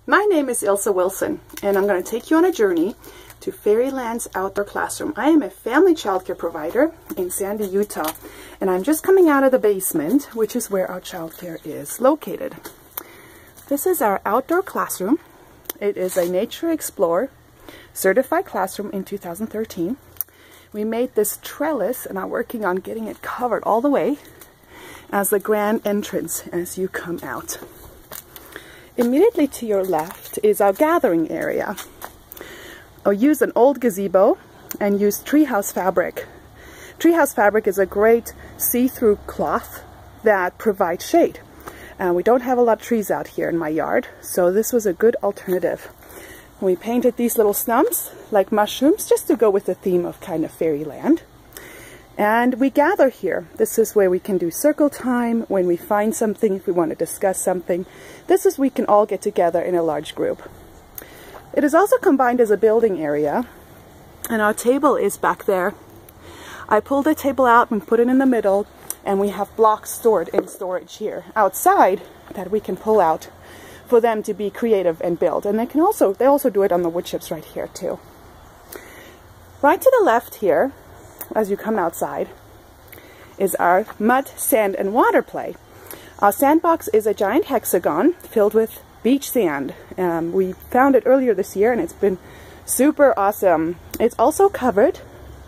My name is Ilsa Wilson, and I'm going to take you on a journey to Fairyland's outdoor classroom. I am a family childcare provider in Sandy, Utah, and I'm just coming out of the basement, which is where our childcare is located. This is our outdoor classroom. It is a Nature Explorer certified classroom in 2013. We made this trellis and are working on getting it covered all the way as the grand entrance as you come out. Immediately to your left is our gathering area. I'll use an old gazebo and use treehouse fabric. Treehouse fabric is a great see-through cloth that provides shade. We don't have a lot of trees out here in my yard, so this was a good alternative. We painted these little stumps like mushrooms just to go with the theme of kind of fairyland. And we gather here. This is where we can do circle time when we find something, if we want to discuss something. This is we can all get together in a large group. It is also combined as a building area, and our table is back there. I pulled the table out and put it in the middle, and we have blocks stored in storage here outside that we can pull out for them to be creative and build. And they also do it on the wood chips right here too. Right to the left here, as you come outside, is our mud, sand, and water play. Our sandbox is a giant hexagon filled with beach sand. We found it earlier this year and it's been super awesome. It's also covered.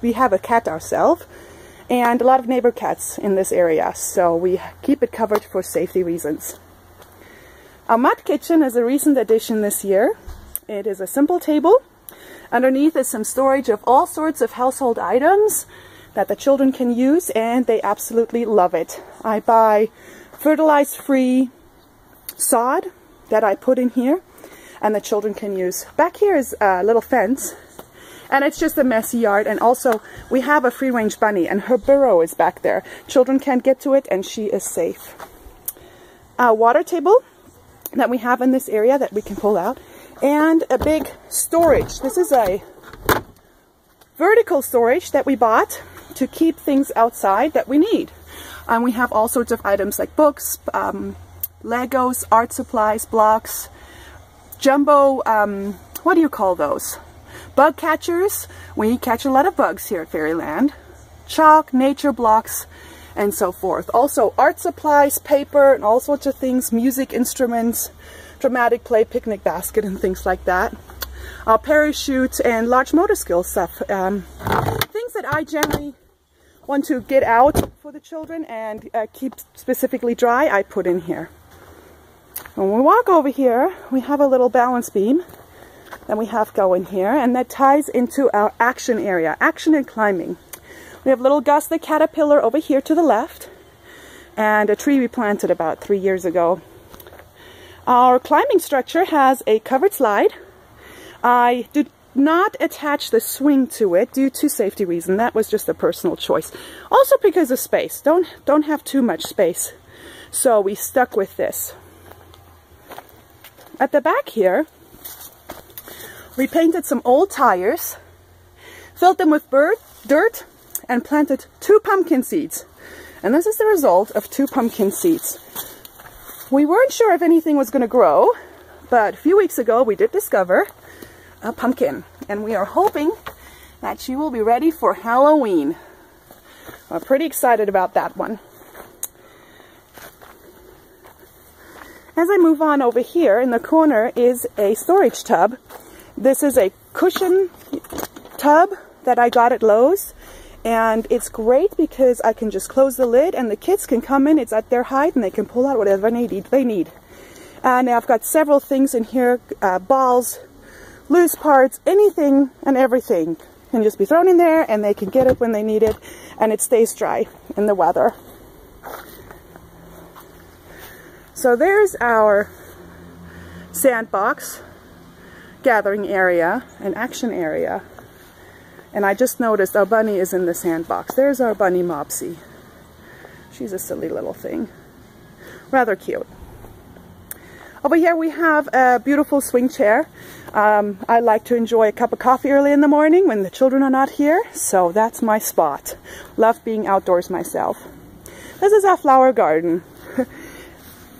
We have a cat ourselves and a lot of neighbor cats in this area, so we keep it covered for safety reasons. Our mud kitchen is a recent addition this year. It is a simple table. Underneath is some storage of all sorts of household items that the children can use, and they absolutely love it. I buy fertilizer-free sod that I put in here, and the children can use. Back here is a little fence, and it's just a messy yard, and also we have a free-range bunny, and her burrow is back there. Children can't get to it, and she is safe. Our water table that we have in this area that we can pull out, and a big storage. This is a vertical storage that we bought to keep things outside that we need. And we have all sorts of items like books, Legos, art supplies, blocks, jumbo, what do you call those? Bug catchers. We catch a lot of bugs here at Fairyland. Chalk, nature blocks, and so forth. Also art supplies, paper, and all sorts of things, music instruments, dramatic play, picnic basket, and things like that. Parachutes and large motor skill stuff. Things that I generally want to get out for the children and keep specifically dry, I put in here. When we walk over here, we have a little balance beam that we have going here, and that ties into our action area, action and climbing. We have little Gus the caterpillar over here to the left, and a tree we planted about 3 years ago. Our climbing structure has a covered slide. I did not attach the swing to it due to safety reasons. That was just a personal choice. Also because of space. Don't have too much space. So we stuck with this. At the back here, we painted some old tires, filled them with dirt, and planted 2 pumpkin seeds. And this is the result of 2 pumpkin seeds. We weren't sure if anything was going to grow, but a few weeks ago we did discover a pumpkin, and we are hoping that she will be ready for Halloween. I'm pretty excited about that one. As I move on over here, in the corner is a storage tub. This is a cushion tub that I got at Lowe's. And it's great because I can just close the lid and the kids can come in. It's at their height and they can pull out whatever they need. And I've got several things in here, balls, loose parts, anything and everything can just be thrown in there and they can get it when they need it, and it stays dry in the weather. So there's our sandbox, gathering area, and action area. And I just noticed our bunny is in the sandbox. There's our bunny Mopsy. She's a silly little thing. Rather cute. Over here we have a beautiful swing chair. I like to enjoy a cup of coffee early in the morning when the children are not here, so that's my spot. Love being outdoors myself. This is our flower garden.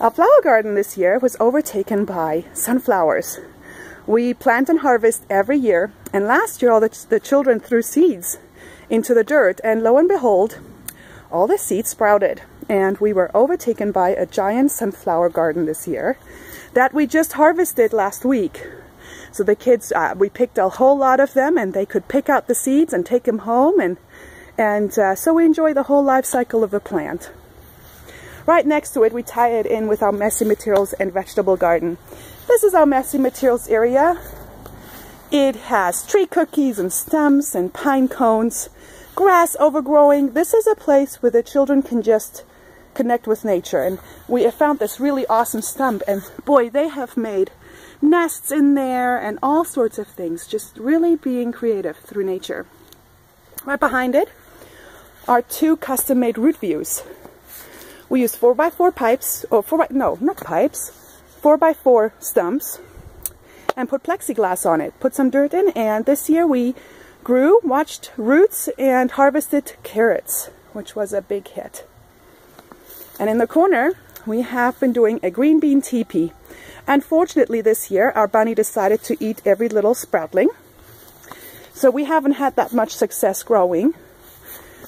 Our flower garden this year was overtaken by sunflowers. We plant and harvest every year, and last year all the children threw seeds into the dirt, and lo and behold, all the seeds sprouted, and we were overtaken by a giant sunflower garden this year that we just harvested last week. So the kids, we picked a whole lot of them, and they could pick out the seeds and take them home, and so we enjoy the whole life cycle of the plant. Right next to it, we tie it in with our messy materials and vegetable garden. This is our messy materials area. It has tree cookies and stumps and pine cones, grass overgrowing. This is a place where the children can just connect with nature. And we have found this really awesome stump, and boy, they have made nests in there and all sorts of things, just really being creative through nature. Right behind it are two custom-made root views. We use 4x4 pipes, or 4x4 stumps, and put plexiglass on it. Put some dirt in, and this year we watched roots, and harvested carrots, which was a big hit. And in the corner, we have been doing a green bean teepee. Unfortunately, this year, our bunny decided to eat every little sproutling, so we haven't had that much success growing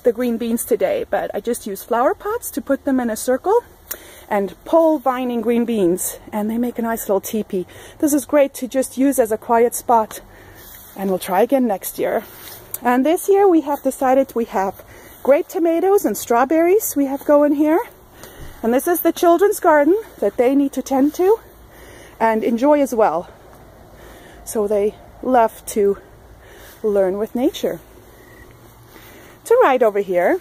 the green beans today, but I just use flower pots to put them in a circle and pole vining green beans, and they make a nice little teepee. This is great to just use as a quiet spot, and we'll try again next year. And this year we have decided we have grape tomatoes and strawberries we have going here, and this is the children's garden that they need to tend to and enjoy as well. So they love to learn with nature. To right over here,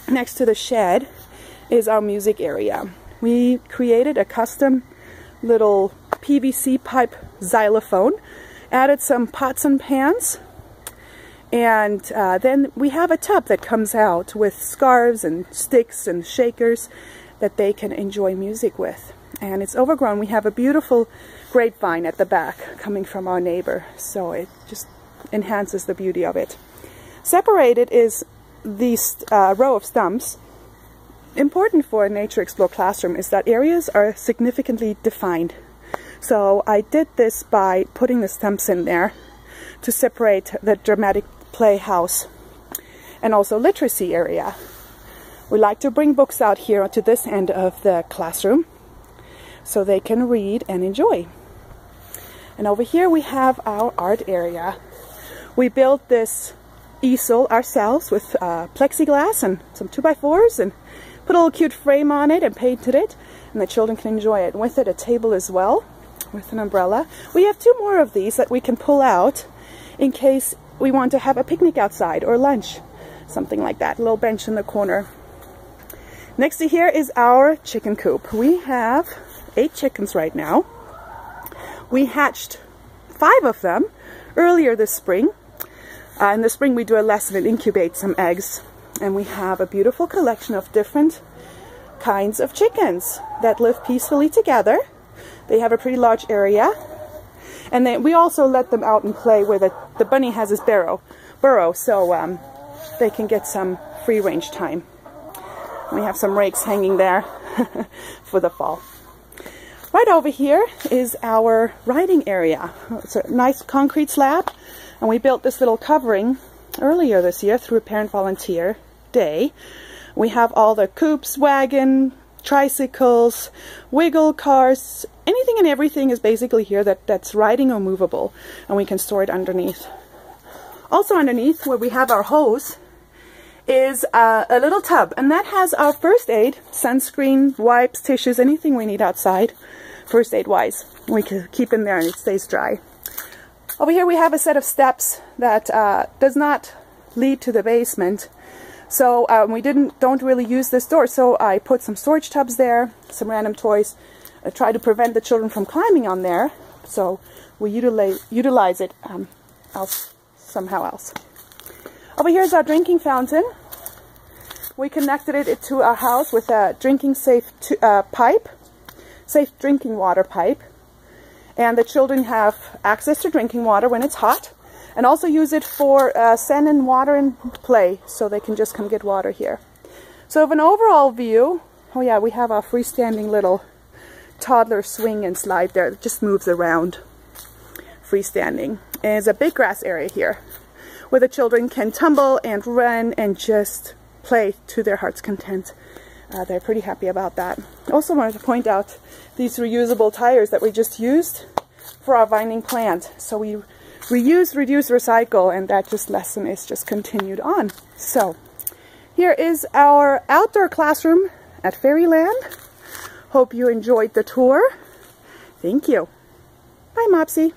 next to the shed, is our music area. We created a custom little PVC pipe xylophone, added some pots and pans, and then we have a tub that comes out with scarves and sticks and shakers that they can enjoy music with. And it's overgrown. We have a beautiful grapevine at the back coming from our neighbor, so it just enhances the beauty of it. Separated is this row of stumps. Important for a Nature Explore classroom is that areas are significantly defined. So I did this by putting the stumps in there to separate the dramatic playhouse and also literacy area. We like to bring books out here to this end of the classroom so they can read and enjoy. And over here we have our art area. We built this easel ourselves with plexiglass and some 2x4s, and put a little cute frame on it and painted it, and the children can enjoy it. And with it, a table as well with an umbrella. We have 2 more of these that we can pull out in case we want to have a picnic outside or lunch, something like that. A little bench in the corner. Next to here is our chicken coop. We have 8 chickens right now. We hatched 5 of them earlier this spring. In the spring we do a lesson and incubate some eggs, and we have a beautiful collection of different kinds of chickens that live peacefully together. They have a pretty large area, and then we also let them out and play with it. The bunny has his burrow so they can get some free range time. We have some rakes hanging there for the fall. Right over here is our riding area. It's a nice concrete slab, and we built this little covering earlier this year through a parent volunteer day. We have all the coops, wagon, tricycles, wiggle cars, anything and everything is basically here that's riding or movable, and we can store it underneath. Also underneath, where we have our hose, is a little tub, and that has our first aid, sunscreen, wipes, tissues, anything we need outside, first aid wise. We can keep in there and it stays dry. Over here we have a set of steps that does not lead to the basement. So we don't really use this door, so I put some storage tubs there, some random toys. I try to prevent the children from climbing on there, so we utilize it somehow else. Over here is our drinking fountain. We connected it to our house with a drinking safe drinking water pipe. And the children have access to drinking water when it's hot, and also use it for sand and water and play, so they can just come get water here. So of an overall view, oh yeah, we have our freestanding little toddler swing and slide there. It just moves around, freestanding. And there's a big grass area here where the children can tumble and run and just play to their heart's content. They're pretty happy about that. Also wanted to point out these reusable tires that we just used for our vining plant. So we reuse, reduce, recycle, and that lesson is just continued on. So here is our outdoor classroom at Fairyland. Hope you enjoyed the tour. Thank you. Bye, Mopsy.